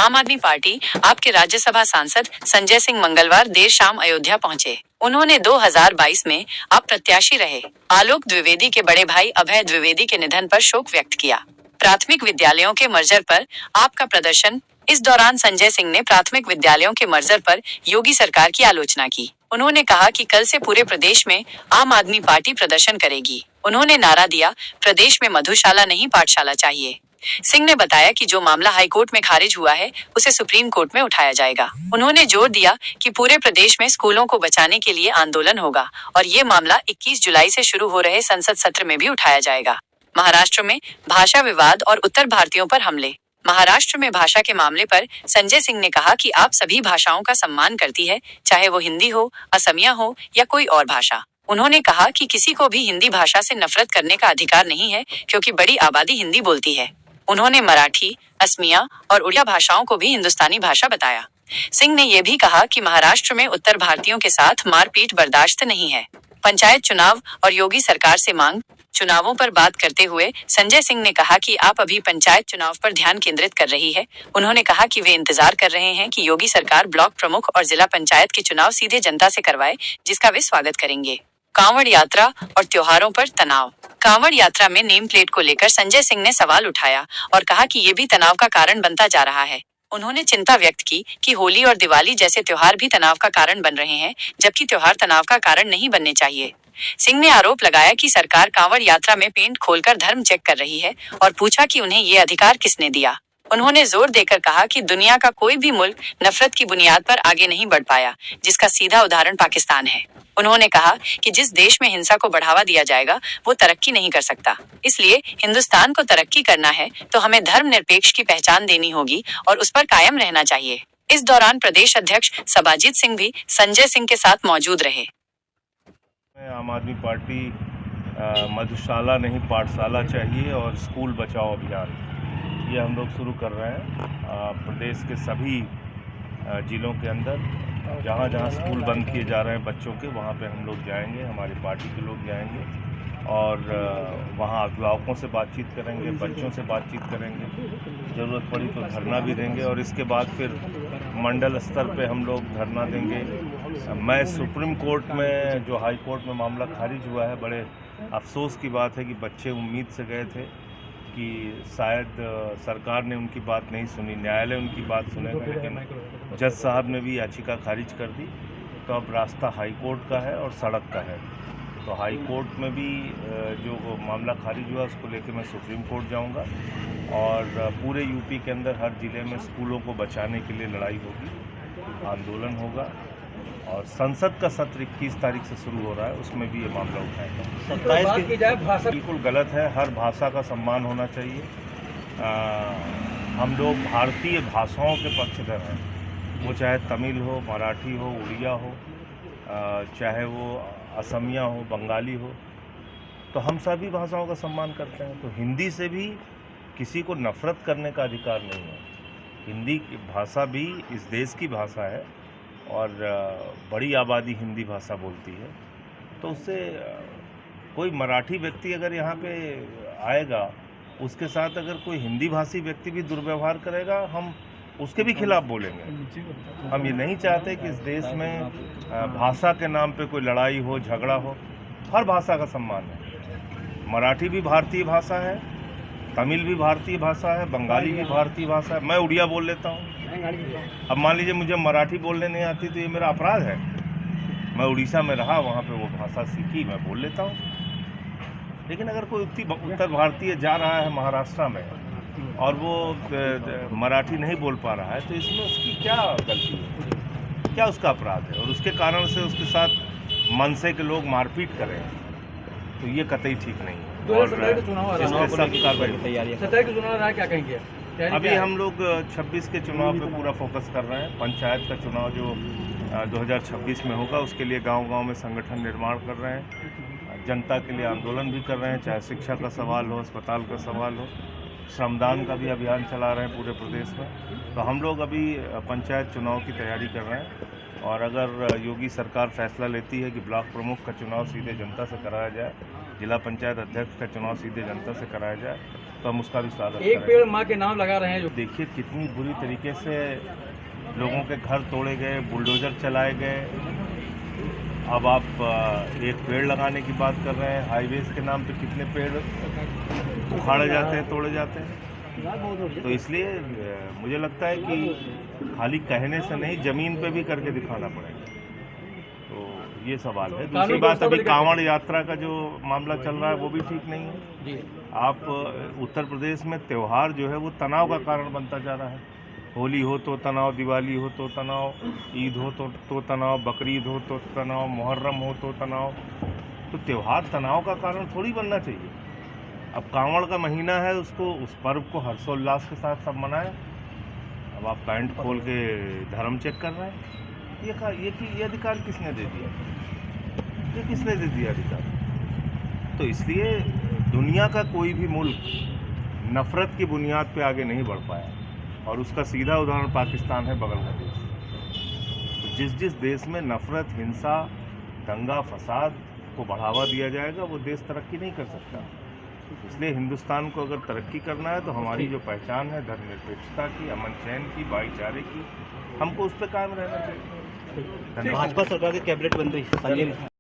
आम आदमी पार्टी आपके राज्यसभा सांसद संजय सिंह मंगलवार देर शाम अयोध्या पहुंचे। उन्होंने 2022 में आप प्रत्याशी रहे आलोक द्विवेदी के बड़े भाई अभय द्विवेदी के निधन पर शोक व्यक्त किया। प्राथमिक विद्यालयों के मर्जर पर आपका प्रदर्शन। इस दौरान संजय सिंह ने प्राथमिक विद्यालयों के मर्जर पर योगी सरकार की आलोचना की। उन्होंने कहा कि कल से पूरे प्रदेश में आम आदमी पार्टी प्रदर्शन करेगी। उन्होंने नारा दिया, प्रदेश में मधुशाला नहीं पाठशाला चाहिए। सिंह ने बताया कि जो मामला हाईकोर्ट में खारिज हुआ है उसे सुप्रीम कोर्ट में उठाया जाएगा। उन्होंने जोर दिया कि पूरे प्रदेश में स्कूलों को बचाने के लिए आंदोलन होगा और ये मामला 21 जुलाई से शुरू हो रहे संसद सत्र में भी उठाया जाएगा। महाराष्ट्र में भाषा विवाद और उत्तर भारतीयों पर हमले। महाराष्ट्र में भाषा के मामले पर संजय सिंह ने कहा कि आप सभी भाषाओं का सम्मान करती है, चाहे वो हिंदी हो, असमिया हो या कोई और भाषा। उन्होंने कहा कि किसी को भी हिंदी भाषा से नफरत करने का अधिकार नहीं है क्योंकि बड़ी आबादी हिंदी बोलती है। उन्होंने मराठी, असमिया और उड़िया भाषाओं को भी हिंदुस्तानी भाषा बताया। सिंह ने यह भी कहा कि महाराष्ट्र में उत्तर भारतीयों के साथ मारपीट बर्दाश्त नहीं है। पंचायत चुनाव और योगी सरकार से मांग। चुनावों पर बात करते हुए संजय सिंह ने कहा कि आप अभी पंचायत चुनाव पर ध्यान केंद्रित कर रही है। उन्होंने कहा कि वे इंतजार कर रहे हैं कि योगी सरकार ब्लॉक प्रमुख और जिला पंचायत के चुनाव सीधे जनता से करवाए, जिसका वे स्वागत करेंगे। कांवड़ यात्रा और त्योहारों पर तनाव। कांवड़ यात्रा में नेम प्लेट को लेकर संजय सिंह ने सवाल उठाया और कहा कि ये भी तनाव का कारण बनता जा रहा है। उन्होंने चिंता व्यक्त की कि होली और दिवाली जैसे त्योहार भी तनाव का कारण बन रहे हैं, जबकि त्योहार तनाव का कारण नहीं बनने चाहिए। सिंह ने आरोप लगाया कि सरकार कांवड़ यात्रा में पेंट खोलकर धर्म चेक कर रही है और पूछा कि उन्हें ये अधिकार किसने दिया। उन्होंने जोर देकर कहा कि दुनिया का कोई भी मुल्क नफरत की बुनियाद पर आगे नहीं बढ़ पाया, जिसका सीधा उदाहरण पाकिस्तान है। उन्होंने कहा कि जिस देश में हिंसा को बढ़ावा दिया जाएगा वो तरक्की नहीं कर सकता। इसलिए हिंदुस्तान को तरक्की करना है तो हमें धर्मनिरपेक्ष की पहचान देनी होगी और उस पर कायम रहना चाहिए। इस दौरान प्रदेश अध्यक्ष सबाजीत सिंह भी संजय सिंह के साथ मौजूद रहे। आम आदमी पार्टी मधुशाला नहीं पाठशाला चाहिए और स्कूल बचाओ अभियान ये हम लोग शुरू कर रहे हैं। प्रदेश के सभी ज़िलों के अंदर जहाँ जहाँ स्कूल बंद किए जा रहे हैं बच्चों के, वहाँ पे हम लोग जाएंगे, हमारी पार्टी के लोग जाएंगे और वहाँ अभिभावकों से बातचीत करेंगे, बच्चों से बातचीत करेंगे, ज़रूरत पड़ी तो धरना भी देंगे और इसके बाद फिर मंडल स्तर पे हम लोग धरना देंगे। मैं सुप्रीम कोर्ट में जो हाई कोर्ट में मामला खारिज हुआ है, बड़े अफसोस की बात है कि बच्चे उम्मीद से गए थे कि शायद सरकार ने उनकी बात नहीं सुनी, न्यायालय उनकी बात सुनेगा, लेकिन जज साहब ने भी याचिका खारिज कर दी। तो अब रास्ता हाई कोर्ट का है और सड़क का है। तो हाई कोर्ट में भी जो मामला खारिज हुआ उसको लेकर मैं सुप्रीम कोर्ट जाऊंगा और पूरे यूपी के अंदर हर ज़िले में स्कूलों को बचाने के लिए लड़ाई होगी, आंदोलन होगा और संसद का सत्र 21 तारीख से शुरू हो रहा है, उसमें भी ये मामला उठाएगा। बिल्कुल गलत है, हर भाषा का सम्मान होना चाहिए। हम लोग भारतीय भाषाओं के पक्षधर हैं, वो चाहे तमिल हो, मराठी हो, उड़िया हो, चाहे वो असमिया हो, बंगाली हो, तो हम सभी भाषाओं का सम्मान करते हैं। तो हिंदी से भी किसी को नफरत करने का अधिकार नहीं है। हिंदी की भाषा भी इस देश की भाषा है और बड़ी आबादी हिंदी भाषा बोलती है। तो उससे कोई मराठी व्यक्ति अगर यहाँ पे आएगा, उसके साथ अगर कोई हिंदी भाषी व्यक्ति भी दुर्व्यवहार करेगा, हम उसके भी खिलाफ बोलेंगे। हम ये नहीं चाहते कि इस देश में भाषा के नाम पे कोई लड़ाई हो, झगड़ा हो। हर भाषा का सम्मान है। मराठी भी भारतीय भाषा है, तमिल भी भारतीय भाषा है, बंगाली भी भारतीय भाषा है। मैं उड़िया बोल लेता हूँ। अब मान लीजिए मुझे मराठी बोलने नहीं आती तो ये मेरा अपराध है। मैं उड़ीसा में रहा, वहाँ पे वो भाषा सीखी, मैं बोल लेता हूँ। लेकिन अगर कोई उत्तर भारतीय जा रहा है महाराष्ट्र में और वो मराठी नहीं बोल पा रहा है, तो इसमें उसकी क्या गलती है, क्या उसका अपराध है? और उसके कारण से उसके साथ मनसे के लोग मारपीट करें, तो ये कतई ठीक नहीं है। और इसमें सख्त कार्रवाई की तैयारी है। क्या कहेंगे? अभी हम लोग 26 के चुनाव पे पूरा फोकस कर रहे हैं। पंचायत का चुनाव जो 2026 में होगा, उसके लिए गांव-गांव में संगठन निर्माण कर रहे हैं, जनता के लिए आंदोलन भी कर रहे हैं, चाहे शिक्षा का सवाल हो, अस्पताल का सवाल हो, श्रमदान का भी अभियान चला रहे हैं पूरे प्रदेश में। तो हम लोग अभी पंचायत चुनाव की तैयारी कर रहे हैं और अगर योगी सरकार फैसला लेती है कि ब्लॉक प्रमुख का चुनाव सीधे जनता से कराया जाए, जिला पंचायत अध्यक्ष का चुनाव सीधे जनता से कराया जाए, तो हम उसका भी स्वागत एक करेंगे। पेड़ माँ के नाम लगा रहे हैं जो देखिए कितनी बुरी तरीके से लोगों के घर तोड़े गए, बुलडोजर चलाए गए। अब आप एक पेड़ लगाने की बात कर रहे हैं, हाईवेज के नाम पे कितने पेड़ उखाड़े जाते हैं, तोड़े जाते हैं। तो इसलिए मुझे लगता है कि खाली कहने से नहीं, जमीन पे भी करके दिखाना पड़ेगा। तो ये सवाल है। दूसरी बात, अभी कांवड़ यात्रा का जो मामला चल रहा है वो भी ठीक नहीं है। जी आप उत्तर प्रदेश में त्यौहार जो है वो तनाव का कारण बनता जा रहा है। होली हो तो तनाव, दिवाली हो तो तनाव, ईद हो तो तनाव, बकरीद हो तो तनाव, मुहर्रम हो तो तनाव। तो त्यौहार तनाव का कारण थोड़ी बनना चाहिए। अब कांवड़ का महीना है, उसको, उस पर्व को हर्षोल्लास के साथ सब मनाएं। अब आप पैंट खोल के धर्म चेक कर रहे हैं। ये अधिकार किसने दे दिया? ये किसने दे दिया अधिकार? तो इसलिए दुनिया का कोई भी मुल्क नफरत की बुनियाद पे आगे नहीं बढ़ पाया, और उसका सीधा उदाहरण पाकिस्तान है, बगल का देश। तो जिस देश में नफरत, हिंसा, दंगा फसाद को बढ़ावा दिया जाएगा, वो देश तरक्की नहीं कर सकता। इसलिए हिंदुस्तान को अगर तरक्की करना है तो हमारी जो पहचान है धर्मनिरपेक्षता की, अमन चैन की, भाईचारे की, हमको उस पर कायम रहना चाहिए। धन्यवाद। भाजपा सरकार की कैबिनेट मंत्री संजय